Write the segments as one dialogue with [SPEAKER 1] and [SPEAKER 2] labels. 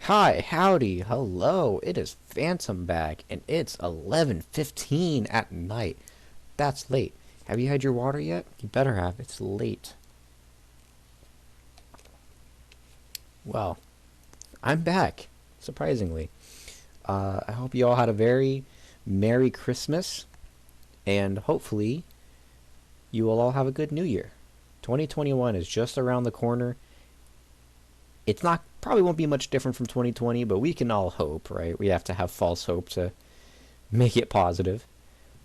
[SPEAKER 1] Hi, howdy, hello, it is Phantom back, and it's 11:15 at night. That's late. Have you had your water yet? You better have, it's late. Well, I'm back, surprisingly. I hope you all had a very Merry Christmas, and hopefully you will all have a good New Year. 2021 is just around the corner. It's not probably won't be much different from 2020, but we can all hope, right? We have to have false hope to make it positive.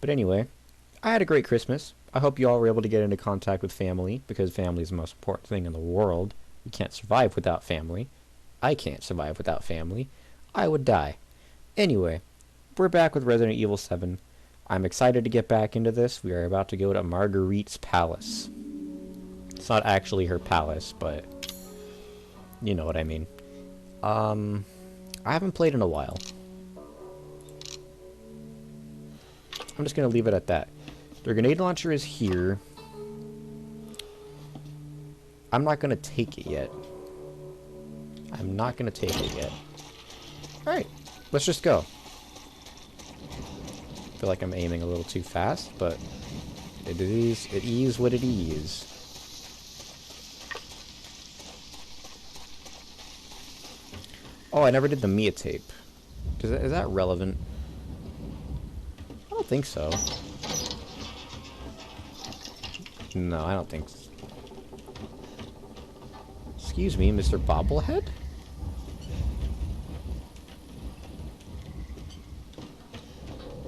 [SPEAKER 1] But anyway, I had a great Christmas. I hope you all were able to get into contact with family, because family is the most important thing in the world. You can't survive without family. I can't survive without family. I would die. Anyway, we're back with Resident Evil 7. I'm excited to get back into this. We are about to go to Marguerite's palace. It's not actually her palace, but you know what I mean. I haven't played in a while. I'm just gonna leave it at that. Their grenade launcher is here. I'm not gonna take it yet. I'm not gonna take it yet. Alright, let's just go. I feel like I'm aiming a little too fast, but it is what it is. Oh, I never did the Mia tape. Is that relevant? I don't think so. No, I don't think so. Excuse me, Mr. Bobblehead?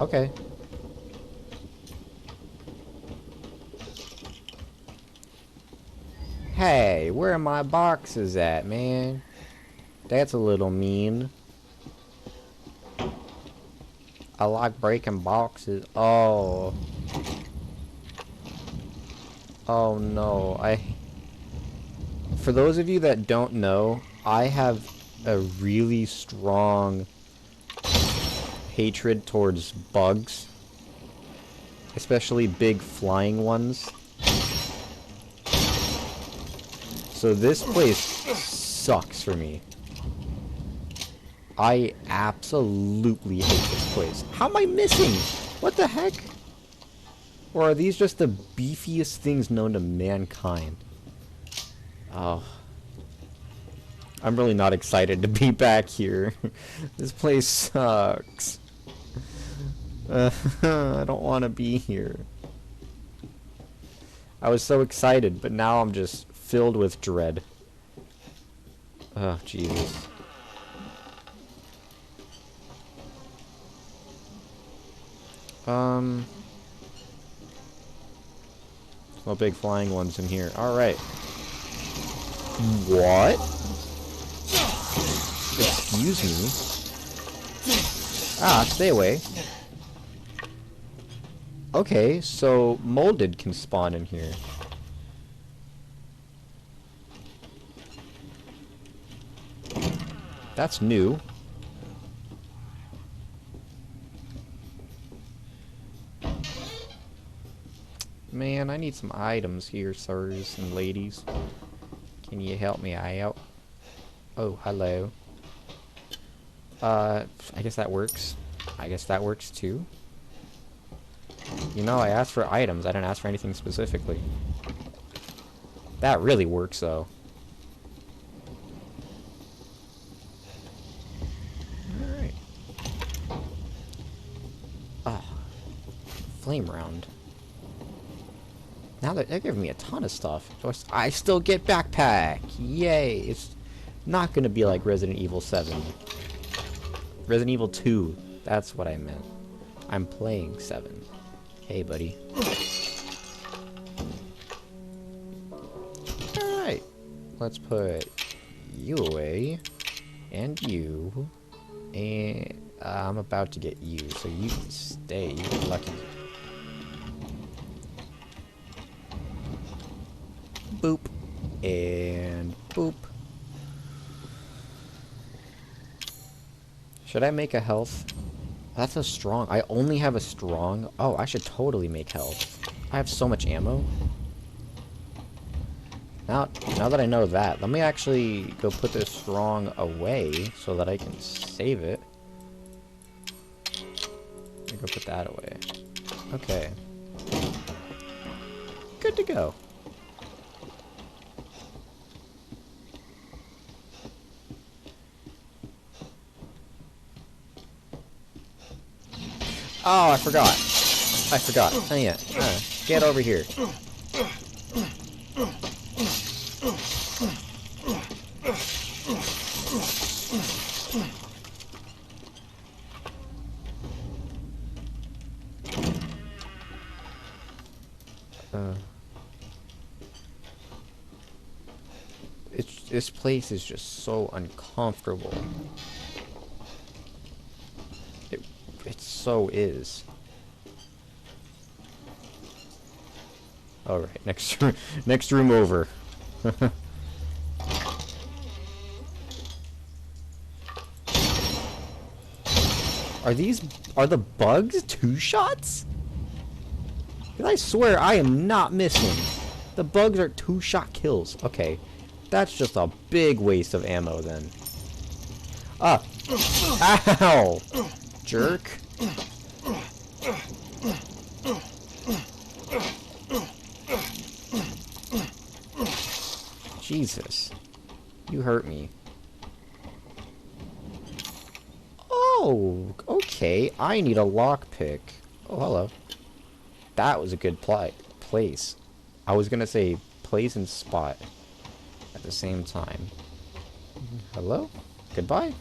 [SPEAKER 1] Okay. Hey, where are my boxes at, man? That's a little mean. I like breaking boxes. Oh. Oh no. For those of you that don't know, I have a really strong hatred towards bugs. Especially big flying ones. So this place sucks for me. I absolutely hate this place. How am I missing? What the heck? Or are these just the beefiest things known to mankind? Oh. I'm really not excited to be back here. This place sucks. I don't want to be here. I was so excited, but now I'm just filled with dread. Oh, Jesus. No big flying ones in here. Alright. What? Excuse me? Ah, stay away. Okay, so molded can spawn in here. That's new. Man, I need some items here, sirs and ladies. Can you help me out? Oh, hello. I guess that works. I guess that works too. You know, I asked for items. I didn't ask for anything specifically. That really works, though. Alright. Ah. Flame round. Now they're giving me a ton of stuff. I still get backpack. Yay. It's not going to be like Resident Evil 7. Resident Evil 2. That's what I meant. I'm playing 7. Hey, buddy. Alright. Let's put you away. And you. And I'm about to get you. So you can stay. You get lucky. Boop. And boop. Should I make a health? That's a strong. I only have a strong. Oh, I should totally make health. I have so much ammo. Now that I know that, let me actually go put this wrong away so that I can save it. Let me go put that away. Okay. Good to go. Oh, I forgot. Oh yeah. Get over here. This place is just so uncomfortable. It so is. All right, next room over. Are the bugs 2 shots? 'Cause I swear I am not missing. The bugs are 2-shot kills. Okay, that's just a big waste of ammo then. Ah, ow, jerk. Jesus, you hurt me. Oh, okay. I need a lockpick. Oh, hello. That was a good place. I was gonna say place and spot at the same time. Hello? Goodbye?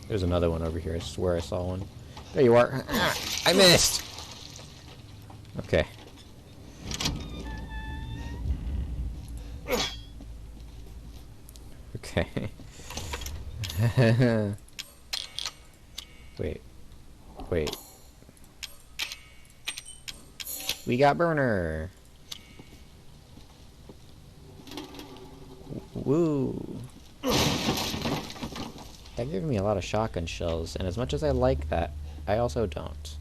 [SPEAKER 1] There's another one over here. I swear I saw one. There you are. I missed! Okay. Okay. Wait. We got burner. Woo. That gave me a lot of shotgun shells, and as much as I like that, I also don't.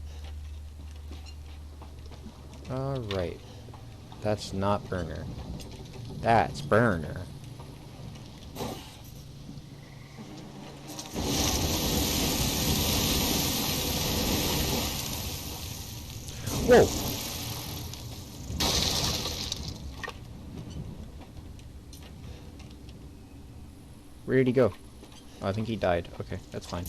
[SPEAKER 1] Alright. That's not burner. That's burner. Whoa! Where did he go? Oh, I think he died. Okay, that's fine.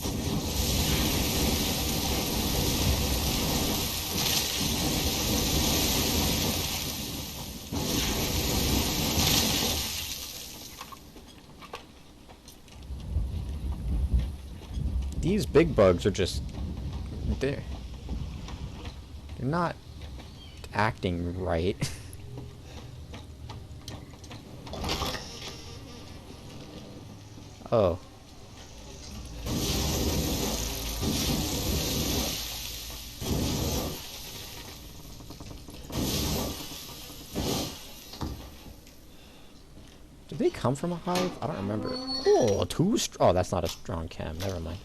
[SPEAKER 1] These big bugs are just... They're not acting right. Oh. Did they come from a hive? I don't remember. Oh, oh, that's not a strong chem. Never mind.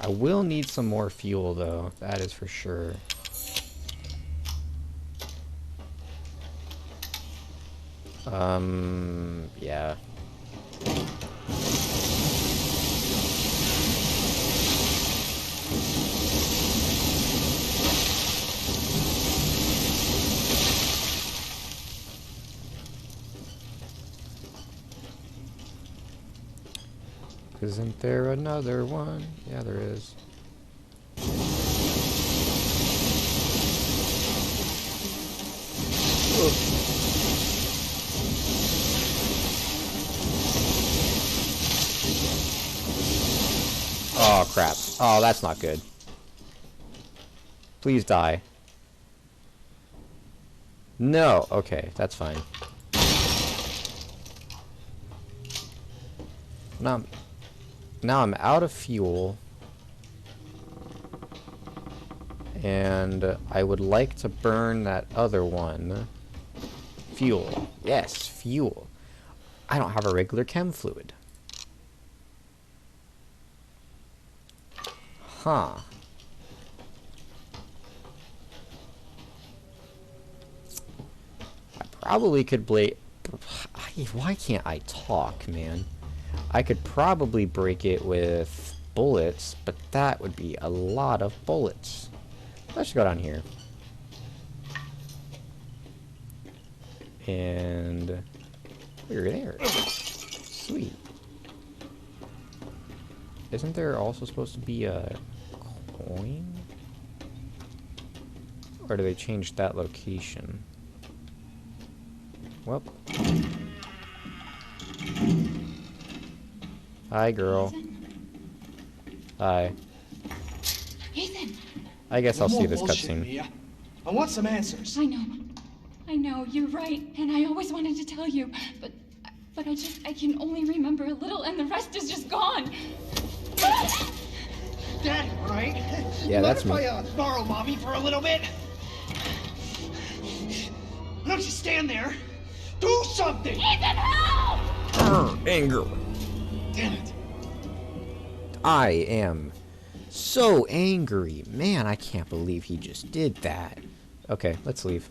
[SPEAKER 1] I will need some more fuel, though. That is for sure. Yeah. Isn't there another one? Yeah, there is. Oh, crap. Oh, that's not good. Please die. No. Okay, that's fine. Now I'm out of fuel. And I would like to burn that other one. Fuel. Yes, fuel. I don't have a regular chem fluid. Huh. probably could break... Why can't I talk, man? I could probably break it with bullets, but that would be a lot of bullets. Let's go down here. And... we're there. Sweet. Isn't there also supposed to be a coin? Or do they change that location? Well. Hi, girl.
[SPEAKER 2] Ethan?
[SPEAKER 1] Hi.
[SPEAKER 2] Ethan!
[SPEAKER 1] I guess I'll see this
[SPEAKER 3] Bullshit,
[SPEAKER 1] cutscene.
[SPEAKER 3] Mia. I want some answers.
[SPEAKER 2] I know, you're right, and I always wanted to tell you, but I can only remember a little, and the rest is just gone.
[SPEAKER 3] Daddy, right?
[SPEAKER 1] Yeah, that's me.
[SPEAKER 3] Mind if I borrow Mommy for a little bit? Why don't you stand there? Do something!
[SPEAKER 2] Ethan, help!
[SPEAKER 1] Anger.
[SPEAKER 3] Damn it.
[SPEAKER 1] I am so angry. Man, I can't believe he just did that. Okay, let's leave.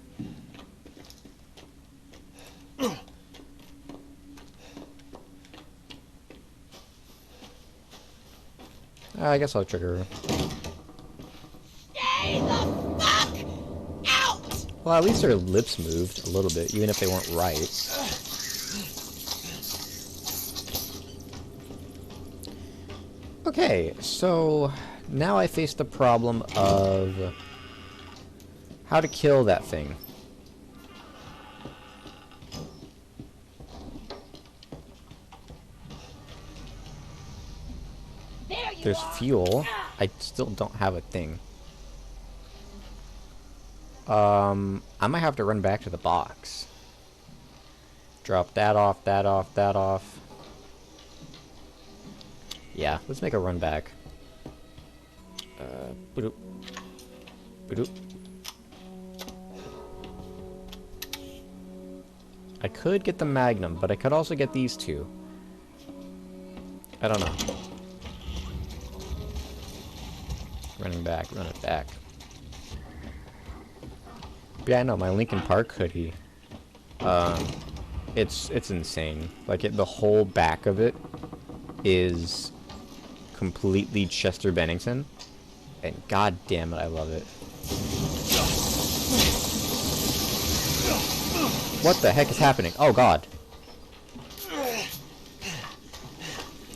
[SPEAKER 1] I guess I'll trigger her.
[SPEAKER 3] Stay the fuck out!
[SPEAKER 1] Well, at least her lips moved a little bit, even if they weren't right. Okay, so now I face the problem of how to kill that thing. There's fuel. I still don't have a thing. I might have to run back to the box. Drop that off, that off, that off. Yeah, let's make a run back. Boop. Boop. I could get the Magnum, but I could also get these two. I don't know. Running back, run it back. But yeah, I know, my Linkin Park hoodie. It's insane. Like, the whole back of it is completely Chester Bennington. And god damn it, I love it. What the heck is happening? Oh god.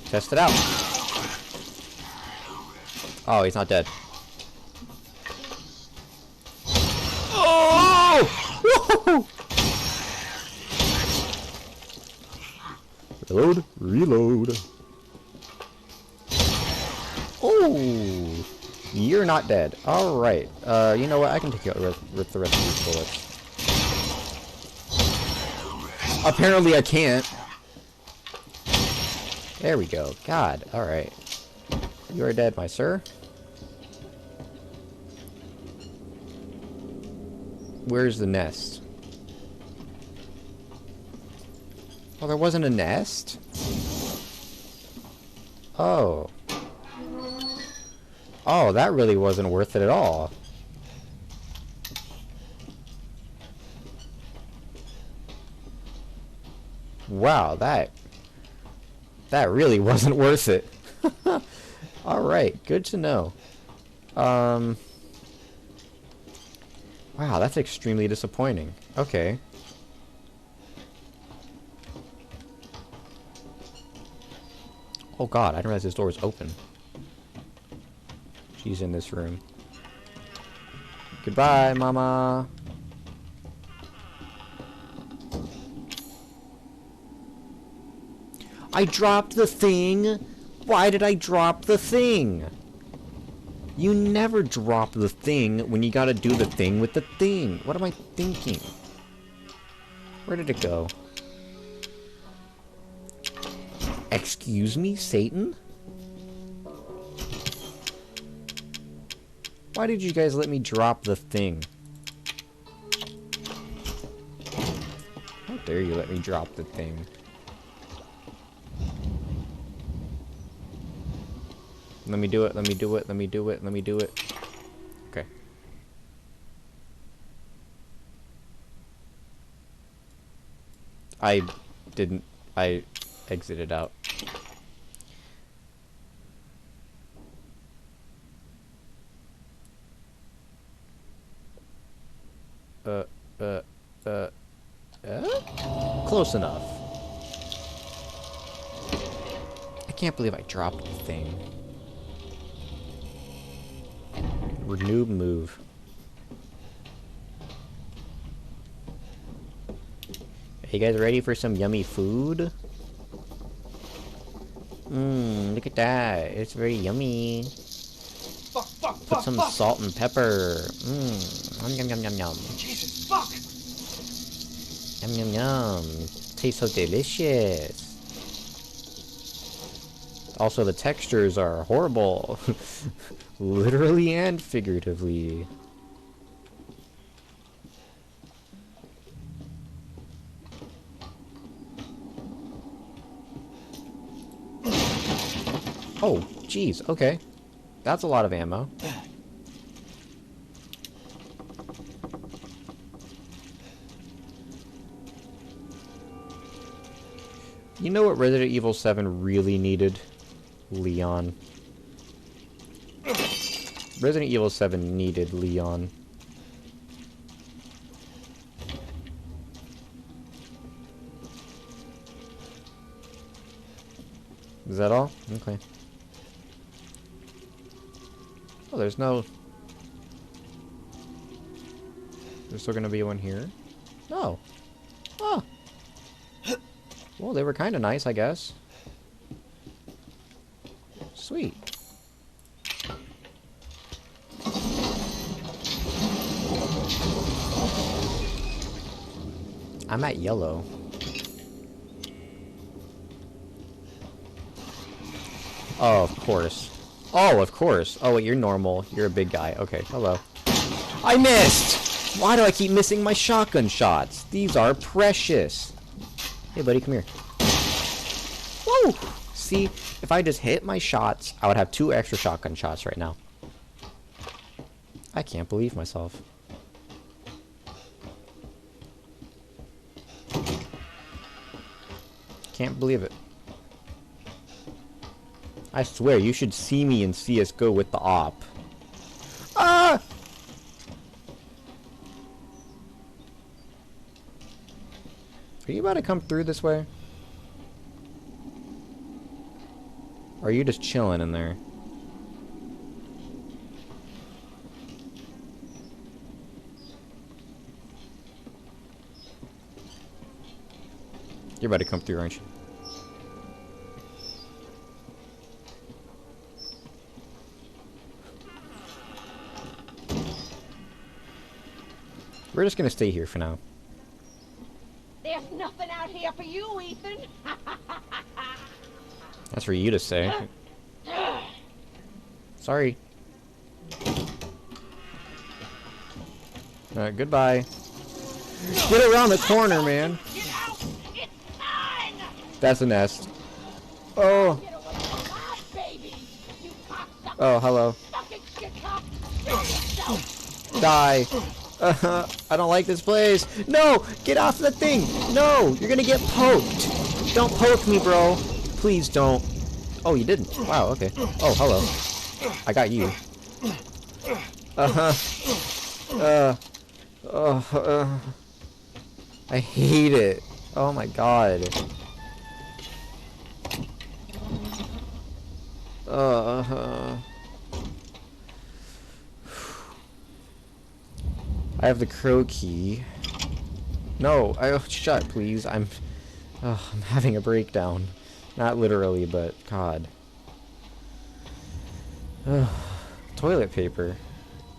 [SPEAKER 1] Test it out. Oh, he's not dead. Oh! Reload, reload. Oh, you're not dead. All right. You know what? I can take out with the rest of these bullets. Apparently, I can't. There we go. God. All right. You are dead, my sir. Where's the nest? Oh, there wasn't a nest? Oh. Oh, that really wasn't worth it at all. Wow, that really wasn't worth it. Alright, good to know. Wow, that's extremely disappointing. Okay. Oh god, I didn't realize this door was open. She's in this room. Goodbye, mama. I dropped the thing. Why did I drop the thing? You never drop the thing when you gotta do the thing with the thing. What am I thinking? Where did it go? Excuse me, Satan? Why did you guys let me drop the thing? How dare you let me drop the thing? Let me do it, let me do it, let me do it, let me do it. Okay. I didn't. I exited out. Close enough. I can't believe I dropped the thing. Renew move. Are you guys ready for some yummy food? Look at that. It's very yummy. Put some salt and pepper. Yum yum yum yum.
[SPEAKER 3] Jesus, fuck!
[SPEAKER 1] Yum yum yum. Tastes so delicious. Also, the textures are horrible. Literally and figuratively. Oh, jeez, okay. That's a lot of ammo. You know what Resident Evil 7 really needed? Leon. Resident Evil 7 needed Leon. Is that all? Okay. Oh, there's no... There's still gonna be one here? No. Oh. Well, they were kind of nice, I guess. Sweet. I'm at yellow. Oh, of course. Oh, of course. Oh, wait, you're normal. You're a big guy. Okay, hello. I missed! Why do I keep missing my shotgun shots? These are precious. Hey, buddy, come here. Woo! See, if I just hit my shots, I would have 2 extra shotgun shots right now. I can't believe myself. Can't believe it. I swear, you should see me in CSGO with the op. Ah! Are you about to come through this way? Or are you just chilling in there? You're about to come through, aren't you? We're just gonna stay here for now.
[SPEAKER 4] There's nothing out here for you, Ethan.
[SPEAKER 1] That's for you to say. Sorry. Alright, goodbye. Get around the corner, man.
[SPEAKER 4] Get out! It's time!
[SPEAKER 1] That's a nest. Oh.
[SPEAKER 4] Get away from my baby! You cocksucker!
[SPEAKER 1] Oh, hello.
[SPEAKER 4] Fucking shit cock! Kill yourself!
[SPEAKER 1] Die. I don't like this place. No! Get off the thing! No! You're gonna get poked! Don't poke me, bro. Please don't. Oh, you didn't. Wow, okay. Oh, hello. I got you. I hate it. Oh my god. I have the crow key. No, shut, please. I'm having a breakdown. Not literally, but God. Toilet paper.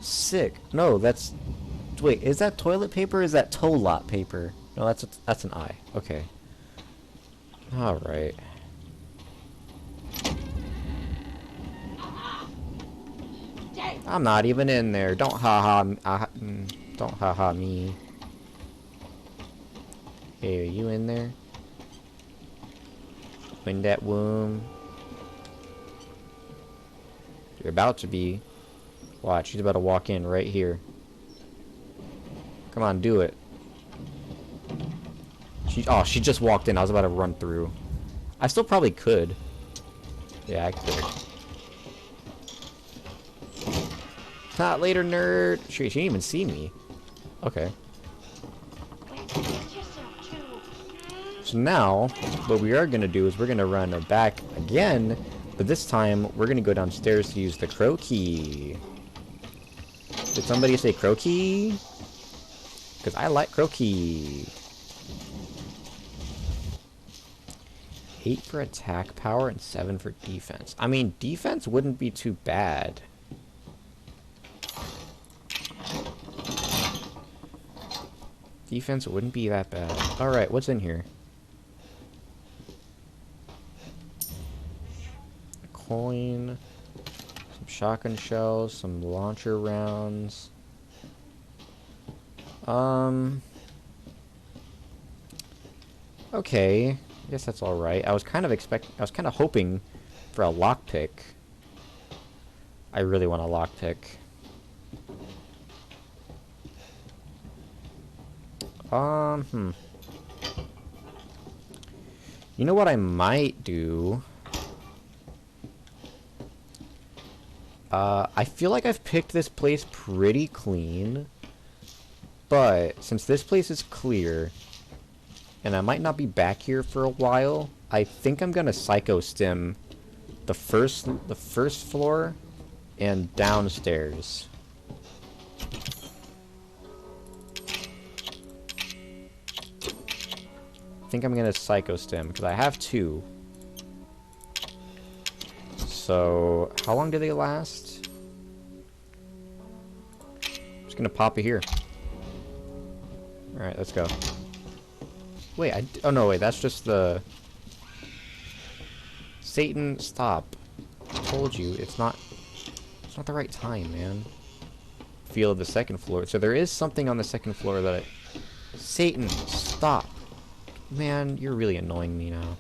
[SPEAKER 1] Sick. No, that's. Wait, is that toilet paper? Or is that toe-lot paper? No, that's an eye. Okay. All right. I'm not even in there. Don't don't haha me. Hey, are you in there? In that womb. You're about to be. Watch, she's about to walk in right here. Come on, do it. She just walked in. I was about to run through. I still probably could. Yeah, I could. Not later, nerd. She didn't even see me. Okay. So now, what we are gonna do is we're gonna run back again, but this time we're gonna go downstairs to use the crow key. Did somebody say crow key? Because I like crow key. 8 for attack power and 7 for defense. I mean, defense wouldn't be too bad. Defense wouldn't be that bad. Alright, what's in here? A coin. Some shotgun shells. Some launcher rounds. Okay. I guess that's alright. I was kind of hoping for a lockpick. I really want a lockpick. You know what I might do? I feel like I've picked this place pretty clean. But, since this place is clear, and I might not be back here for a while, I think I'm gonna psycho stim the first floor and downstairs. I think I'm gonna psycho stim because I have 2. So how long do they last? I'm just gonna pop it here. All right, let's go. Wait, oh no, wait, that's just the Satan. Stop! I told you it's not the right time, man. Feel of the second floor. So there is something on the second floor that Satan, stop. Man, you're really annoying me now.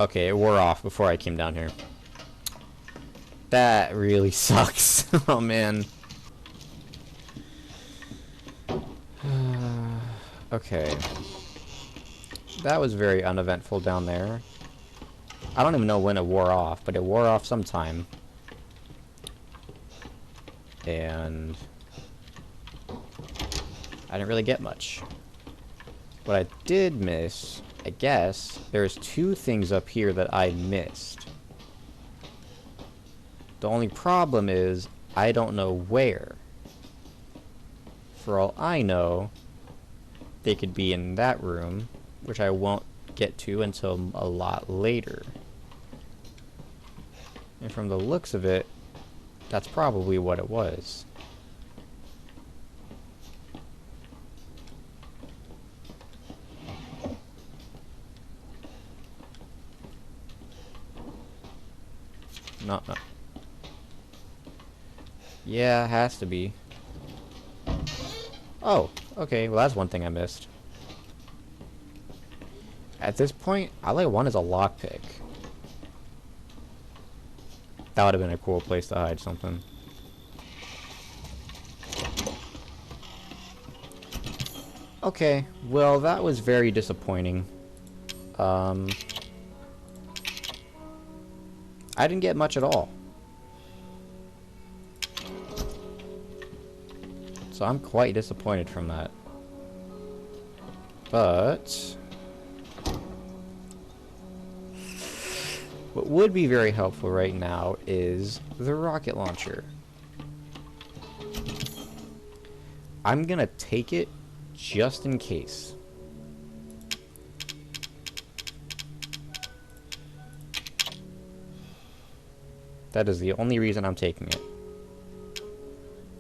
[SPEAKER 1] Okay, it wore off before I came down here. That really sucks. Oh, man. Okay. That was very uneventful down there. I don't even know when it wore off, but it wore off sometime. And I didn't really get much. What I did miss, I guess, there's 2 things up here that I missed. The only problem is, I don't know where. For all I know, they could be in that room, which I won't get to until a lot later. And from the looks of it, that's probably what it was. No. Yeah, it has to be. Oh, okay, well that's one thing I missed. At this point, all I want is a lockpick. That would have been a cool place to hide something. Okay, well that was very disappointing. I didn't get much at all. So I'm quite disappointed from that. But what would be very helpful right now is the rocket launcher. I'm gonna take it just in case. That is the only reason I'm taking it.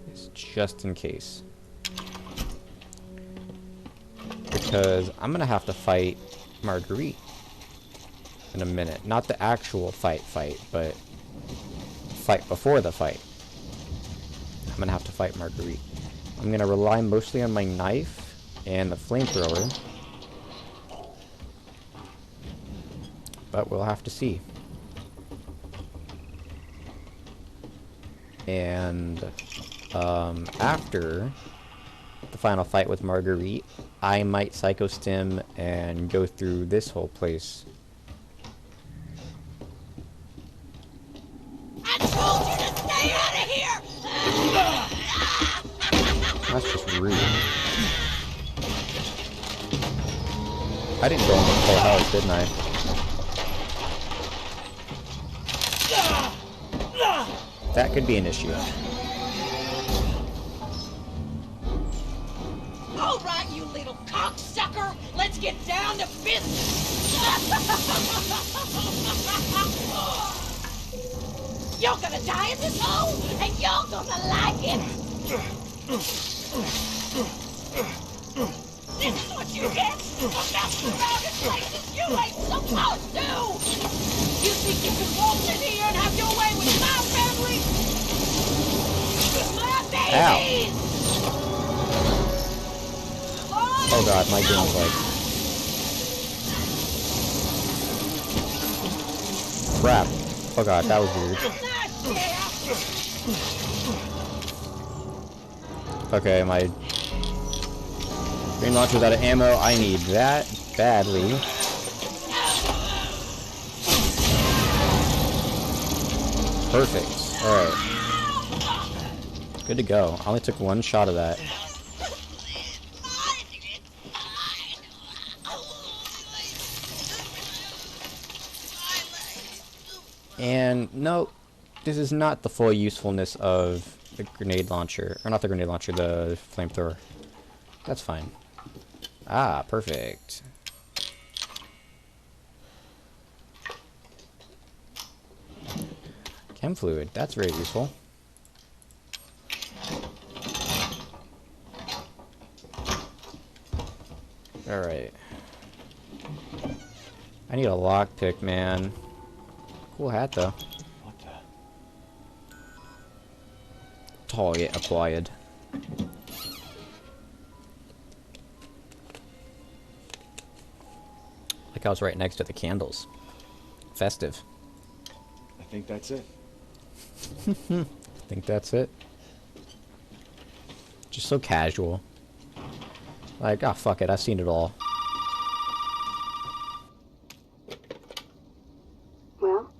[SPEAKER 1] It's just in case. Because I'm gonna have to fight Marguerite in a minute. Not the actual fight, but fight before the fight. I'm gonna have to fight Marguerite. I'm gonna rely mostly on my knife and the flamethrower. But we'll have to see. And After the final fight with Marguerite, I might Psycho Stim and go through this whole place.
[SPEAKER 4] I told you to stay out of here!
[SPEAKER 1] That's just rude. I didn't go in the full house, didn't I? That could be an issue.
[SPEAKER 4] All right, you little cocksucker! Let's get down to business! You're gonna die in this hole, and you're gonna like it! This is what you get for messing around in places you ain't supposed to! You think you can walk in here and have your way with my family? My babies!
[SPEAKER 1] Oh god, my game's like... crap. Oh god, that was weird. Okay, my... green launcher's out of ammo. I need that badly. Perfect. Alright. Good to go. I only took one shot of that. And no, this is not the full usefulness of the grenade launcher. Or not the grenade launcher, the flamethrower. That's fine. Ah, perfect. Chem fluid, that's very useful. Alright. I need a lockpick, man. Cool hat, though.
[SPEAKER 3] What the?
[SPEAKER 1] Target acquired. Like I was right next to the candles. Festive.
[SPEAKER 3] I think that's it.
[SPEAKER 1] I think that's it. Just so casual. Like, ah, fuck it, I've seen it all.
[SPEAKER 5] Well,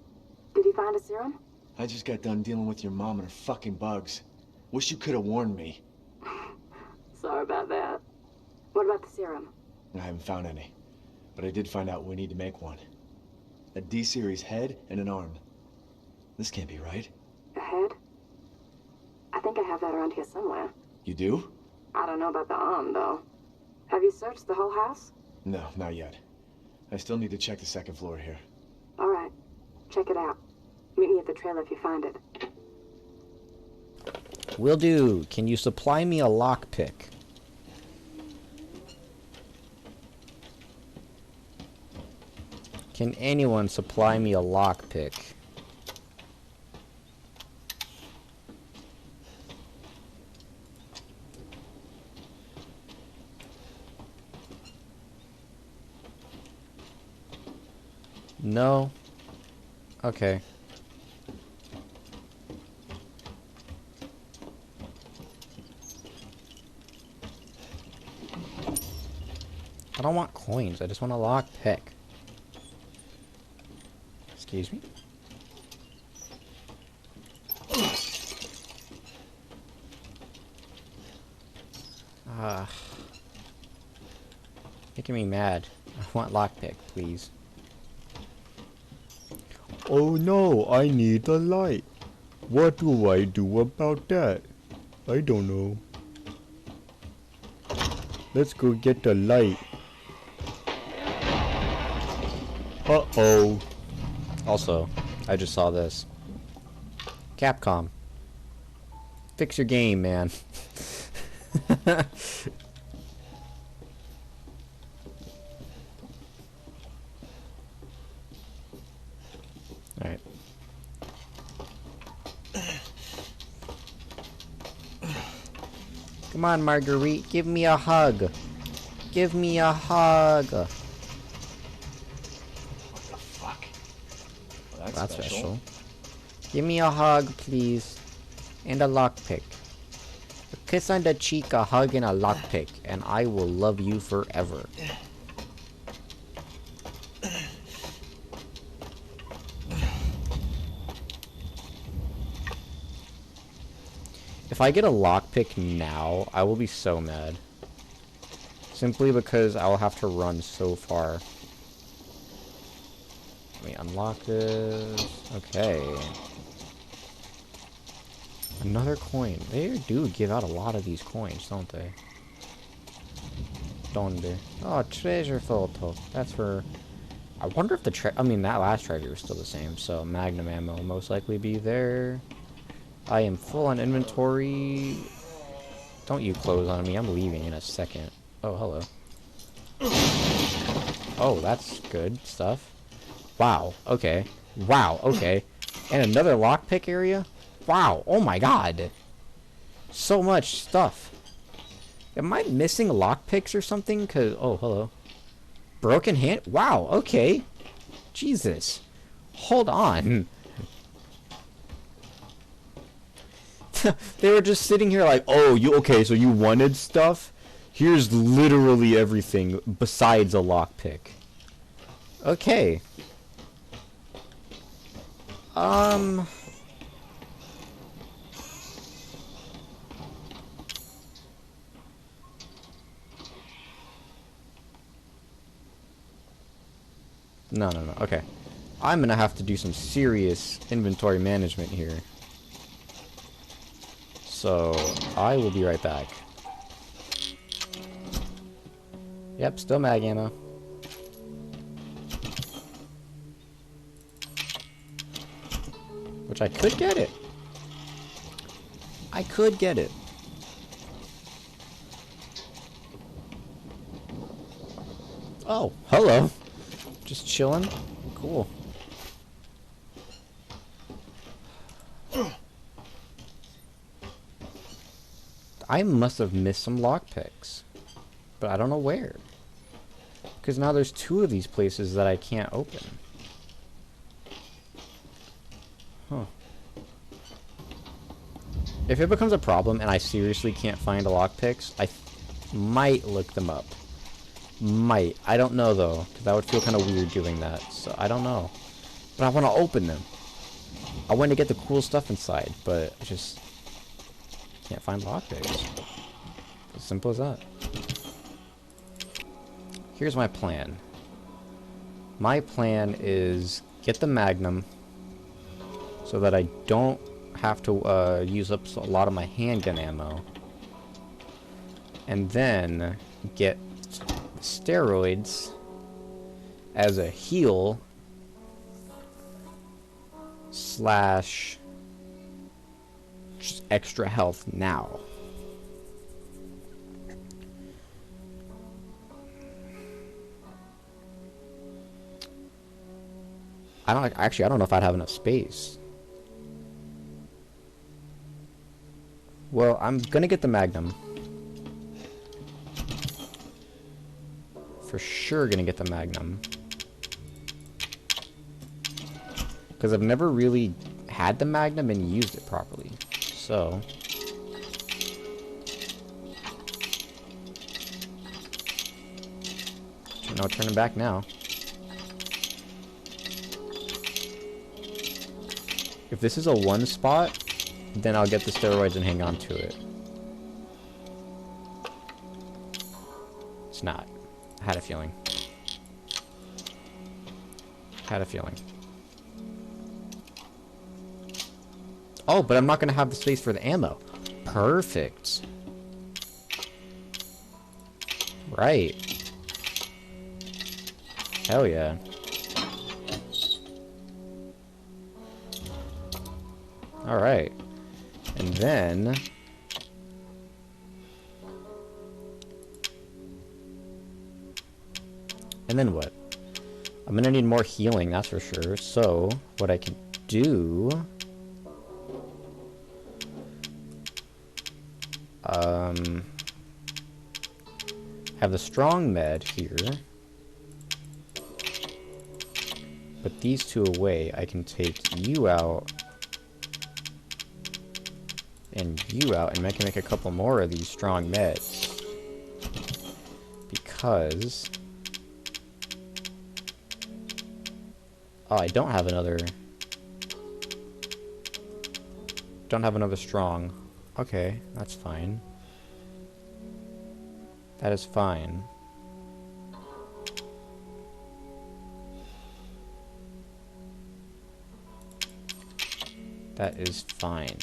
[SPEAKER 5] did you find a serum?
[SPEAKER 3] I just got done dealing with your mom and her fucking bugs. Wish you could have warned me.
[SPEAKER 5] Sorry about that. What about the serum?
[SPEAKER 3] I haven't found any. But I did find out we need to make one. A D-series head and an arm. This can't be right.
[SPEAKER 5] A head? I think I have that around here somewhere.
[SPEAKER 3] You do?
[SPEAKER 5] I don't know about the arm, though. Have you searched the whole house?
[SPEAKER 3] No, not yet. I still need to check the second floor here.
[SPEAKER 5] All right. Check it out. Meet me at the trailer if you find it.
[SPEAKER 1] Will do. Can you supply me a lockpick? Can anyone supply me a lockpick? No? Okay. I don't want coins, I just want a lockpick. Excuse me? Ah. Making me mad. I want lockpick, please. Oh no, I need the light. What do I do about that? I don't know. Let's go get the light. Uh-oh. Also, I just saw this. Capcom. Fix your game, man. Alright. Come on, Marguerite, give me a hug. Give me a hug.
[SPEAKER 3] What the fuck? Well,
[SPEAKER 1] That's special. Give me a hug, please. And a lockpick. kiss on the cheek, a hug, and a lockpick, and I will love you forever. If I get a lockpick now, I will be so mad. Simply because I will have to run so far. Let me unlock this. Okay. Another coin. They do give out a lot of these coins, don't they? Donde? Oh, treasure photo. That's for... I wonder if the I mean, that last treasure was still the same, so magnum ammo will most likely be there. I am full on inventory. Don't you close on me. I'm leaving in a second. Oh, hello. Oh, that's good stuff. Wow. Okay. Wow. Okay. And another lockpick area? Wow. Oh my god. So much stuff. Am I missing lockpicks or something? Cause, oh, hello. Broken hand? Wow. Okay. Jesus. Hold on. They were just sitting here like, oh, you okay, so you wanted stuff? Here's literally everything besides a lockpick. Okay. No, no. Okay. I'm gonna have to do some serious inventory management here. So, I will be right back. Yep, still mag ammo. Which I could get it. I could get it. Oh, hello. Just chilling. Cool. I must have missed some lockpicks. But I don't know where. Because now there's 2 of these places that I can't open. Huh. If it becomes a problem and I seriously can't find the lockpicks, I might look them up. Might. I don't know though, because that would feel kind of weird doing that. So I don't know. But I want to open them. I want to get the cool stuff inside, but I just can't find lockpicks. As simple as that. Here's my plan. My plan is get the Magnum so that I don't have to use up a lot of my handgun ammo. And then get steroids as a heal slash just extra health now. I don't know if I'd have enough space. Well, I'm gonna get the Magnum. For sure gonna get the Magnum. Because I've never really had the Magnum and used it properly. So... no turning back now. If this is a 1 spot, then I'll get the steroids and hang on to it. It's not. I had a feeling. Had a feeling. Oh, but I'm not going to have the space for the ammo. Perfect. Right. Hell yeah. Alright. And then... and then what? I'm gonna need more healing, that's for sure. So, what I can do... have the strong med here. Put these 2 away. I can take you out. and you out, and I can make a couple more of these strong meds. Because... oh, I don't have another... don't have another strong. Okay, that's fine. That is fine. That is fine.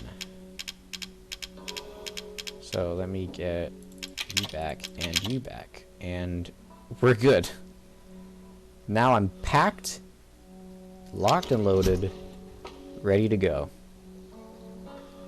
[SPEAKER 1] So let me get you back and you back. And we're good. Now I'm packed, locked and loaded, ready to go.